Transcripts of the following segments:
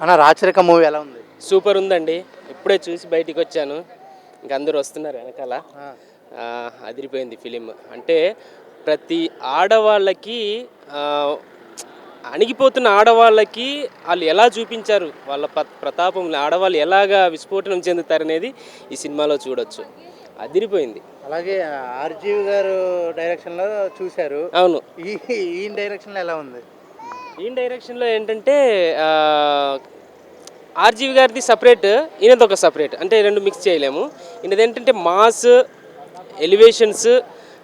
అన్న రాచరిక మూవీ ఎలా ఉంది? సూపర్ ఉందండి. ఇప్పుడే చూసి బయటికి వచ్చాను. ఇంక అందరూ వస్తున్నారు వెనకాల. అదిరిపోయింది ఫిలిం. అంటే ప్రతి ఆడవాళ్ళకి అణిగిపోతున్న ఆడవాళ్ళకి వాళ్ళు ఎలా చూపించారు, వాళ్ళ ప్రతాపం, ఆడవాళ్ళు ఎలాగా విస్ఫోటనం చెందుతారనేది ఈ సినిమాలో చూడొచ్చు. అదిరిపోయింది. అలాగే ఆర్జీవి గారు డైరెక్షన్లో చూశారు. అవును. ఈ డైరెక్షన్లో ఎలా ఉంది? ఈ డైరెక్షన్లో ఏంటంటే ఆర్జీవి గారిది సపరేట్, ఈయనది ఒక సపరేట్, అంటే రెండు మిక్స్ చేయలేము. ఈయనది ఏంటంటే మాస్, ఎలివేషన్స్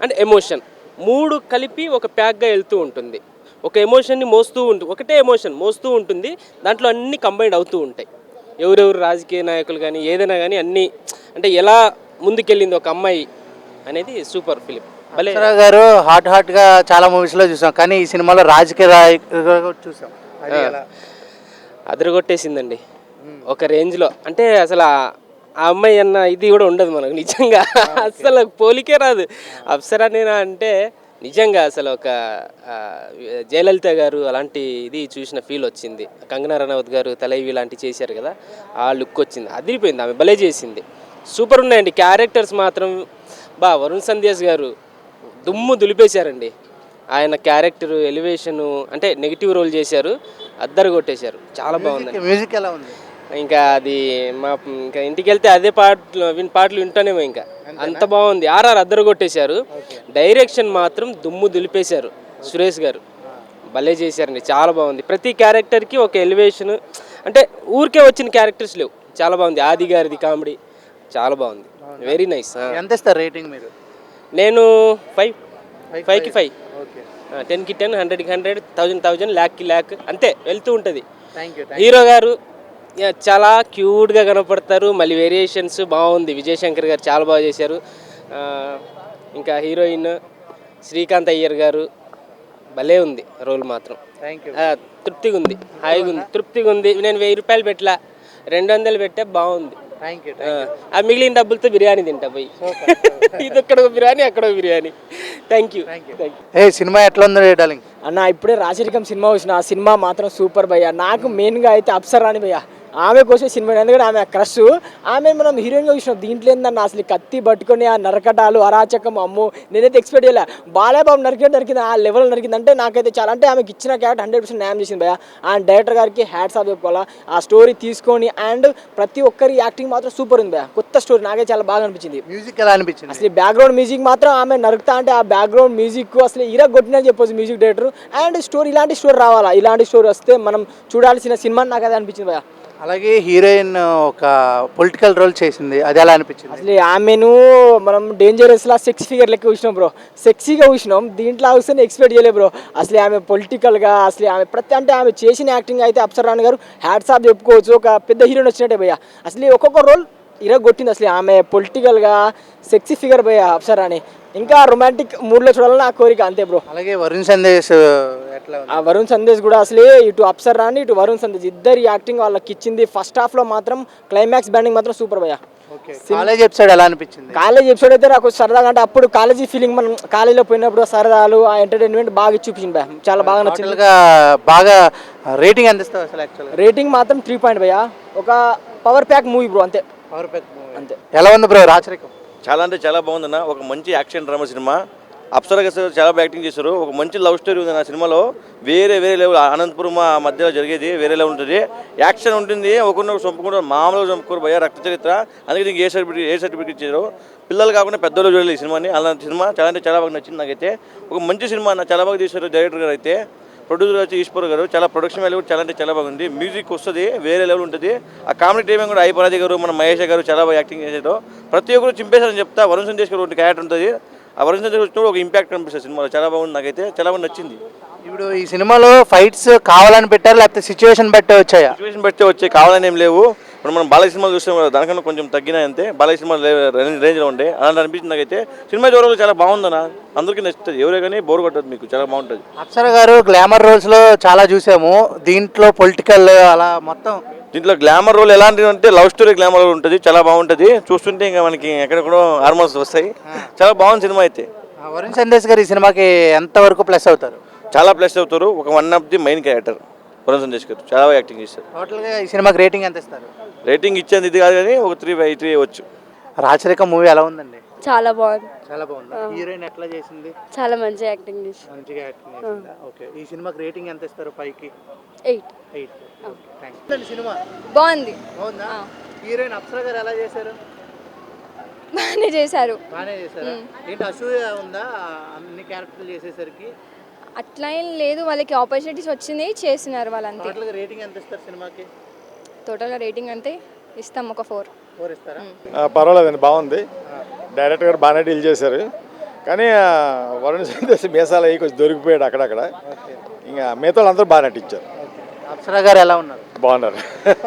అండ్ ఎమోషన్ మూడు కలిపి ఒక ప్యాక్గా వెళ్తూ ఉంటుంది. ఒక ఎమోషన్ని మోస్తూ ఉంటుంది, ఒకటే ఎమోషన్ మోస్తూ ఉంటుంది. దాంట్లో అన్నీ కంబైండ్ అవుతూ ఉంటాయి. ఎవరెవరు రాజకీయ నాయకులు కానీ ఏదైనా కానీ అన్నీ, అంటే ఎలా ముందుకెళ్ళింది ఒక అమ్మాయి అనేది సూపర్ ఫిలిం. అప్సరా గారు హాట్గా చాలా మూవీస్లో చూసాం, కానీ ఈ సినిమాలో రాజకీయ చూసాం. అదరగొట్టేసిందండి ఒక రేంజ్లో. అంటే అసలు ఆ అమ్మాయి అన్న ఇది కూడా ఉండదు మనకు నిజంగా. అసలు పోలికే రాదు అప్సరా నేనా అంటే. నిజంగా అసలు ఒక జయలలిత గారు అలాంటి ఇది చూసిన ఫీల్ వచ్చింది. కంగనా రనౌత్ గారు తలైవి లాంటివి చేశారు కదా, ఆ లుక్ వచ్చింది. అదిరిపోయింది, ఆమె భలే చేసింది. సూపర్ ఉన్నాయండి క్యారెక్టర్స్ మాత్రం. వరుణ్ సందేశ్ గారు దుమ్ము దులిపేశారండి. ఆయన క్యారెక్టర్ ఎలివేషను, అంటే నెగిటివ్ రోల్ చేశారు, అద్దరు కొట్టేశారు. చాలా బాగుంది. మ్యూజిక్ ఎలా ఉంది? ఇంకా అది ఇంకా ఇంటికి వెళ్తే అదే పాటలు వింటానేమో. ఇంకా అంత బాగుంది. అద్దరు కొట్టేశారు. డైరెక్షన్ మాత్రం దుమ్ము దులిపేశారు సురేష్ గారు. భలే చేశారండి, చాలా బాగుంది. ప్రతి క్యారెక్టర్కి ఒక ఎలివేషన్, అంటే ఊరికే వచ్చిన క్యారెక్టర్స్ లేవు. చాలా బాగుంది. ఆది గారిది కామెడీ చాలా బాగుంది. Very nice. ఎంత ఇస్తారు రేటింగ్ మీరు? నేను 5కి 5, 10కి 10, 100కి 100, 1000, ల్యాక్కి ల్యాక్, అంతే వెళ్తూ ఉంటుంది. హీరో గారు చాలా క్యూట్గా కనపడతారు. మళ్ళీ వేరియేషన్స్ బాగుంది. విజయశంకర్ గారు చాలా బాగా చేశారు. ఇంకా హీరోయిన్ శ్రీకాంత్ అయ్యర్ గారు భలే ఉంది రోల్ మాత్రం. తృప్తిగా ఉంది, హాయిగా ఉంది, తృప్తిగా ఉంది. నేను 1000 రూపాయలు పెట్టలా, 200 పెట్టే బాగుంది. ఆ మిగిలిన డబ్బులతో బిర్యానీ తింటా పోయి. ఇది ఇక్కడ బిర్యానీ, అక్కడ బిర్యానీ. Thank you. సినిమా ఎట్లా ఉంది డార్లింగ్? అన్న ఇప్పుడే రాచరికం సినిమా వచ్చిన, ఆ సినిమా మాత్రం సూపర్ భయ్య. నాకు మెయిన్గా అయితే అప్సరా అని భయ్య, ఆమె కోసం సినిమా, ఎందుకంటే ఆమె క్రష్. ఆమె మనం హీరోయిన్గా చూసినాం. దీంట్లో ఏందన్న అసలు కత్తి పట్టుకొని ఆ నరకటాలు, అరాచకం, అమ్మో నేనైతే ఎక్స్పెక్ట్ చేయలే. బాలయ్యబాబు నరికింది, ఆ లెవెల్ నరికింది. అంటే నాకైతే చాలా, అంటే ఆమెకి ఇచ్చిన క్యారెక్టర్ 100% న్యాయం చేసింది భయ్య. ఆ డైరెక్టర్ గారికి హ్యాట్స్ ఆఫ్ చెప్పుకోవాలా. ఆ స్టోరీ తీసుకొని అండ్ ప్రతి ఒక్కరి యాక్టింగ్ మాత్రం సూపర్ ఉంది భయ్య. కొత్త స్టోరీ నాకైతే చాలా బాగా అనిపించింది. మ్యూజిక్ ఎలా అనిపించింది? అసలు బ్యాక్గ్రౌండ్ మ్యూజిక్ మాత్రం ఆమె నరుకుతా అంటే ఆ బ్యాక్గ్రౌండ్ మ్యూజిక్ అసలు కొట్టినని చెప్పొచ్చు మ్యూజిక్ డైరెక్టర్. అండ్ స్టోరీ, ఇలాంటి స్టోరీ రావాలా, ఇలాంటి స్టోరీ వస్తే మనం చూడాల్సిన సినిమా నాకు అదే అనిపించింది భయ్య. అలాగే హీరోయిన్ ఒక పొలిటికల్ రోల్ చేసింది, అది ఎలా అనిపించింది? అసలు ఆమెను మనం డేంజరస్లా సెక్స్ ఫిగర్ లెక్క చూసినాం బ్రో, సెక్సీగా చూసినాం. దీంట్లో వస్తే ఎక్స్పెక్ట్ చేయలేదు బ్రో. అసలు ఆమె పొలిటికల్గా, అసలు ఆమె అంటే ఆమె చేసిన యాక్టింగ్ అయితే అప్సరా గారు హ్యాట్స్ ఆఫ్ చెప్పుకోవచ్చు. ఒక పెద్ద హీరోయిన్ వచ్చినట్టే భయ్య. అసలు ఒక్కొక్క రోల్ కొట్టింది. అసలు ఆమె పొలిటికల్గా సెక్సీ ఫిగర్ భయ్య అప్సరా అని. ఇంకా రొమాంటిక్ మూడ్లో చూడాలని నా కోరిక, అంతే బ్రో. అలాగే వరుణ్ సందేశ్ ఎట్లా? వరుణ్ సందేశ్ కూడా అసలే ఇటు అప్సరా అని ఇటు వరుణ్ సందేశ్ ఇద్దరు యాక్టింగ్ వాళ్ళకి ఇచ్చింది. ఫస్ట్ హాఫ్లో మాత్రం క్లైమాక్స్ బ్యాండింగ్ మాత్రం సూపర్ భయ్య. కాలేజ్ ఎపిసోడ్ ఎలా అనిపించింది? కాలేజ్ ఎపిసోడ్ అయితే నాకు సరదాగా, అంటే అప్పుడు కాలేజీ ఫీలింగ్, మనం కాలేజీలో పోయినప్పుడు సరదాలు, ఆ ఎంటర్టైన్మెంట్ బాగా చూపించింది భయ్య. చాలా బాగా నచ్చింది. బాగా రేటింగ్ ఎంత ఇస్తావు అసలు? యాక్చువల్గా రేటింగ్ మాత్రం 3 పాయింట్ భయ్య. ఒక పవర్ ప్యాక్ మూవీ బ్రో, అంతే. పవర్ ప్యాక్ అంతే. ఎలా ఉంది బ్రో రాచరికం? చాలా అంటే చాలా బాగుందన్న. ఒక మంచి యాక్షన్ డ్రామా సినిమా. అప్సరా గారు చాలా బాగా యాక్టింగ్ చేశారు. ఒక మంచి లవ్ స్టోరీ ఉంది నా సినిమాలో. వేరే లెవెల్. అనంతపురం మధ్యలో జరిగేది వేరే లెవెల్ ఉంటుంది. యాక్షన్ ఉంటుంది. ఒకరినొకరు చంపుకుంటారు, మామూలుగా చంపుకోరు భయ్య. రక్త చరిత్ర. అందుకే దీనికి ఏ సర్టిఫికేట్ ఇచ్చారు. పిల్లలు కాకుండా పెద్దలు చూడాలి ఈ సినిమాని. అలాంటి సినిమా చాలా అంటే చాలా బాగా నచ్చింది నాకైతే. ఒక మంచి సినిమా అన్న, చాలా బాగా చేశారు డైరెక్టర్ గారు అయితే. ప్రొడ్యూసర్ వచ్చి ఈశ్వర్ గారు. చాలా ప్రొడక్షన్ వాల్యూ కూడా చాలా అంటే చాలా బాగుంది. మ్యూజిక్ వస్తుంది, వేరే లెవెల్ ఉంటుంది. ఆ కామెడీ టైమింగ్ కూడా ఐపరాజీ గారు, మన మహేష్ గారు చాలా బాగా యాక్టింగ్ చేశారు. ప్రతి ఒక్కరు చింపేశారని చెప్తా. వరుణ్ సందేశ్ గారు ఒక క్యారెక్టర్ ఉంటుంది. ఆ వరుణ్ సందేశ్ వచ్చినప్పుడు ఒక ఇంపాక్ట్ కనిపిస్తుంది సినిమాలో. చాలా బాగుంది, నాకైతే చాలా బాగా నచ్చింది. ఇప్పుడు ఈ సినిమాలో ఫైట్స్ కావాలని పెట్టారు, లేకపోతే సిచ్యువేషన్ బట్టి వచ్చాయా? సిచ్యువేషన్ బట్టి వచ్చాయి, కావాలని ఏం లేవు. ఇప్పుడు మనం బాలయ్య సినిమాలు చూస్తాం, దానికన్నా కొంచెం తగ్గినాయి అంతే. బాలయ్య సినిమాలు రేంజ్లో ఉండే అలాంటి అనిపించింది నాకైతే. సినిమా చూడాలి, చాలా బాగుందన్న, అందరికీ నచ్చుతుంది. ఎవరే కానీ బోర్ కొట్టదు, మీకు చాలా బాగుంటుంది. అప్సరా గారు గ్లామర్ రోల్స్లో చాలా చూసాము, దీంట్లో పొలిటికల్ అలా మొత్తం. దీంట్లో గ్లామర్ రోల్ ఎలాంటిది అంటే లవ్ స్టోరీ గ్లామర్ రోల్ ఉంటుంది, చాలా బాగుంటుంది. చూస్తుంటే ఇంకా మనకి ఎక్కడెక్కడో హార్మోన్స్ వస్తాయి. చాలా బాగుంది సినిమా అయితే. వరుణ్ సందేశ్ గారు ఈ సినిమాకి ఎంతవరకు ప్లస్ అవుతారు? చాలా ప్లస్ అవుతారు. ఒక one of the main character. Varun Sandesh గారు చాలా బాగా యాక్టింగ్ చేశారు. టోటల్గా ఈ సినిమాకి రేటింగ్ ఎంత ఇస్తారు? రేటింగ్ ఇచ్చేది ఇది కాదు కానీ ఒక 3/3 ఇవ్వచ్చు. రాచరిక మూవీ ఎలా ఉందండి? చాలా బాగుంది, చాలా బాగుంది. హీరోయిన్ ఎట్లా చేసింది? చాలా మంచి యాక్టింగ్ చేసి. మంచిగా యాక్టింగ్ చేసిందా? ఓకే. ఈ సినిమాకి రేటింగ్ ఎంత ఇస్తారు? 5కి 8. 8. థ్యాంక్స్. సినిమా బాగుంది, బాగుందా? హీరోయిన్ అప్సరా గారు ఎలా చేశారు? బాగానే చేశారు. బాగానే చేశారా? ఏంటి అసూయ ఉందా అన్ని క్యారెక్టర్లు చేసేసరికి? అట్లా ఏం లేదు, వాళ్ళకి ఆపర్చునిటీస్ వచ్చినాయి, చేస్తున్నారు వాళ్ళంతే. టోటల్గా రేటింగ్ ఎంత ఇస్తారు సినిమాకి? టోటల్గా రేటింగ్ అంటే ఇస్తాం ఒక 4. 4 ఇస్తారా? పర్వాలేదండి, బాగుంది. డైరెక్టర్ గారు బాగానే డీల్ చేశారు. కానీ వరుణ్ సందేశ్ మీసాలు అయ్యి కొంచెం దొరికిపోయాడు అక్కడక్కడ. ఇంకా మిగతా వాళ్ళందరూ బాగా నటించారు. అప్సరా గారు ఎలా ఉన్నారు? బాగున్నారు.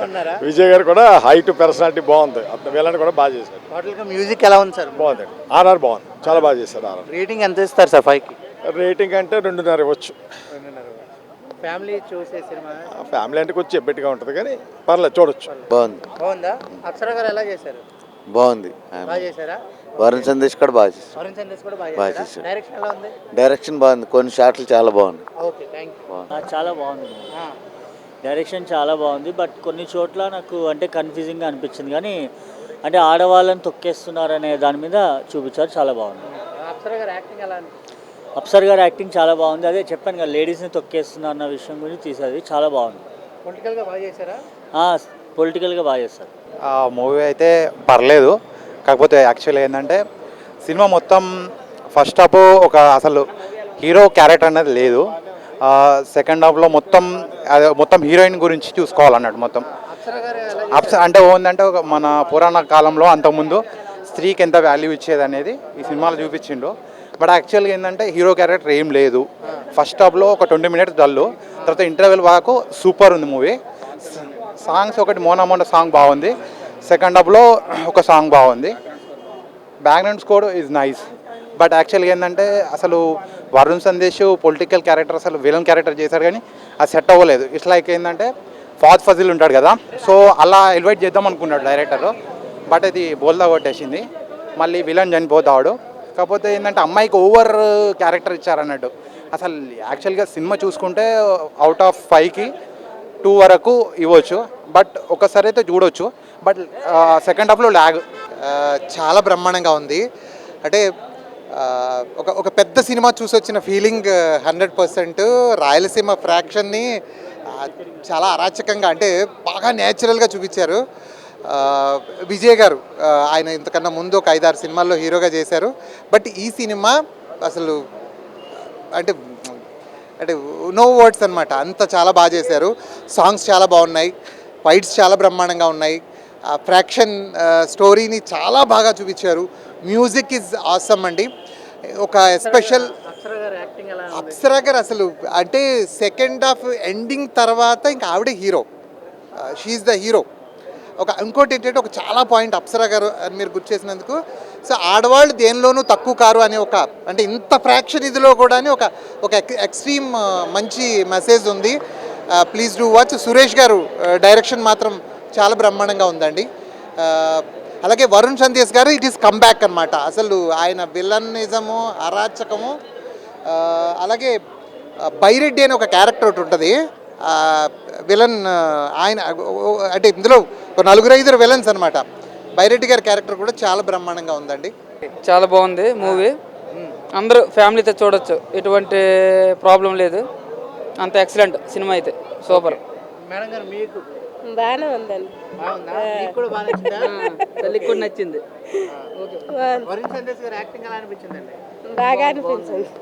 ఉన్నారా? విజయ్ గారు కూడా హైట్ పర్సనాలిటీ బాగుంది. అతను వీళ్ళని కూడా బాగా చేశారు. టోటల్గా మ్యూజిక్ ఎలా ఉంది సార్? బాగుందండి. ఆర్ఆర్ బాగుంది, చాలా బాగా చేశారు. ఆర్ఆర్ రేటింగ్ ఎంత ఇస్తారు సార్ 5కి? రేటింగ్ అంటే 2.5 ఇవ్వచ్చు. ఫ్యామిలీ చూసే సినిమా? ఫ్యామిలీ అంటే కొంచెం ఎబ్బెట్టుగా ఉంటుంది కానీ పర్లేదు, చూడొచ్చు. బాగుంది. బాగుందా? అప్సరా గారు ఎలా చేశారు? బాగుంది. బాగా చేశారా? వరుణ్ సందేశ్ కూడా బాగా చేశారు. వరుణ్ సందేశ్ కూడా బాగా బాగా చేశారా? చేశారు. డైరెక్షన్ ఎలా ఉంది? డైరెక్షన్ బాగుంది, కొన్ని షాట్లు చాలా బాగున్నాయి. Okay, thank you. చాలా బాగుంది. డైరెక్షన్ చాలా బాగుంది. బట్ కొన్ని చోట్ల నాకు అంటే కన్ఫ్యూజింగ్గా అనిపించింది. కానీ అంటే ఆడవాళ్ళని తొక్కేస్తున్నారనే దాని మీద చూపించారు, చాలా బాగుంది. అప్సరా గారు యాక్టింగ్ ఎలా అనిపించింది? అప్సర్ గారు యాక్టింగ్ చాలా బాగుంది. అదే చెప్పాను కదా, లేడీస్ని తొక్కేస్తున్నారు అన్న విషయం గురించి తీసేది చాలా బాగుంది. పొలిటికల్గా బాగా చేశారా? పొలిటికల్గా బాగా చేస్తారు. ఆ మూవీ అయితే పర్లేదు. కాకపోతే యాక్చువల్ ఏంటంటే సినిమా మొత్తం ఫస్ట్ హాఫ్ ఒక అసలు హీరో క్యారెక్టర్ అనేది లేదు. సెకండ్ హాఫ్లో మొత్తం హీరోయిన్ గురించి చూసుకోవాలన్నట్టు మొత్తం. అప్సరా గారు ఎలా అంటే ఏంటంటే ఒక మన పురాణ కాలంలో అంతకుముందు స్త్రీకి ఎంత వాల్యూ ఇచ్చేది అనేది ఈ సినిమాలో చూపించిండు. బట్ యాక్చువల్గా ఏంటంటే హీరో క్యారెక్టర్ ఏం లేదు. ఫస్ట్ హాఫ్లో ఒక 20 మినిట్స్ డల్లు, తర్వాత ఇంటర్వెల్ వరకు సూపర్ ఉంది మూవీ. సాంగ్స్ ఒకటి మోనా సాంగ్ బాగుంది. సెకండ్ హాఫ్లో ఒక సాంగ్ బాగుంది. Background score is nice. But యాక్చువల్గా ఏంటంటే అసలు వరుణ్ సందేశ్ పొలిటికల్ క్యారెక్టర్ అసలు విలన్ క్యారెక్టర్ చేశారు కానీ అది సెట్ అవ్వలేదు. ఇట్స్ లైక్ ఏంటంటే ఫాద్ ఫజిల్ ఉంటాడు కదా, సో అలా ఎలివేట్ చేద్దాం అనుకున్నాడు డైరెక్టర్. బట్ అది బోల్దా కొట్టేసింది. మళ్ళీ విలన్ చనిపోతాడు. కాకపోతే ఏంటంటే అమ్మాయికి ఓవర్ క్యారెక్టర్ ఇచ్చారన్నట్టు. అసలు యాక్చువల్గా సినిమా చూసుకుంటే అవుట్ ఆఫ్ 5కి 2 వరకు ఇవ్వచ్చు. బట్ ఒకసారి అయితే చూడవచ్చు. బట్ సెకండ్ హాఫ్లో ల్యాగ్. చాలా బ్రహ్మాండంగా ఉంది. అంటే ఒక పెద్ద సినిమా చూసి వచ్చిన ఫీలింగ్ 100%. రాయలసీమ ఫ్రాక్షన్ని చాలా అరాచకంగా అంటే బాగా న్యాచురల్గా చూపించారు. విజయ్ గారు ఆయన ఇంతకన్నా ముందు ఒక 5-6 సినిమాల్లో హీరోగా చేశారు. బట్ ఈ సినిమా అసలు అంటే అంటే నో వర్డ్స్ అనమాట, అంత చాలా బాగా చేశారు. సాంగ్స్ చాలా బాగున్నాయి, ఫైట్స్ చాలా బ్రహ్మాండంగా ఉన్నాయి. ఫ్రాక్షన్ స్టోరీని చాలా బాగా చూపించారు. మ్యూజిక్ ఈజ్ ఆసమ్ అండి. ఒక స్పెషల్ అప్సరా గారు అసలు అంటే సెకండ్ హాఫ్ ఎండింగ్ తర్వాత ఇంకా ఆవిడే హీరో, షీఈ్ ద హీరో. ఇంకోటి ఏంటంటే ఒక చాలా పాయింట్ అప్సరా గారు అని మీరు గుర్తు చేసినందుకు. సో ఆడవాళ్ళు దేనిలోనూ తక్కువ కారు అని ఒక అంటే ఇంత ఫ్రాక్షన్ ఇదిలో కూడా ఒక ఎక్స్ట్రీమ్ మంచి మెసేజ్ ఉంది. Please do watch. సురేష్ గారు డైరెక్షన్ మాత్రం చాలా బ్రహ్మాండంగా ఉందండి. అలాగే వరుణ్ సందేశ్ గారు ఇట్ ఈస్ కమ్బ్యాక్ అనమాట. అసలు ఆయన విలనిజము, అరాచకము. అలాగే బైరెడ్డి అని ఒక క్యారెక్టర్ ఒకటి ఉంటుంది విలన్. ఆయన అంటే ఇందులో ఒక 4-5 విలన్స్ అనమాట. బైరెడ్డి గారి క్యారెక్టర్ కూడా చాలా బ్రహ్మాండంగా ఉందండి. చాలా బాగుంది మూవీ. అందరూ ఫ్యామిలీతో చూడొచ్చు, ఎటువంటి ప్రాబ్లం లేదు. అంత ఎక్సలెంట్ సినిమా అయితే, సూపర్. మేడం గారు మీకు బాగానే ఉందండి. బాగుందా? మీకు కూడా బాగా నచ్చిందా? తల్లికి కూడా నచ్చింది. వరుణ్ సందేశ్ గారు యాక్టింగ్ ఎలా అనిపించిందండి? బాగా అనిపించింది.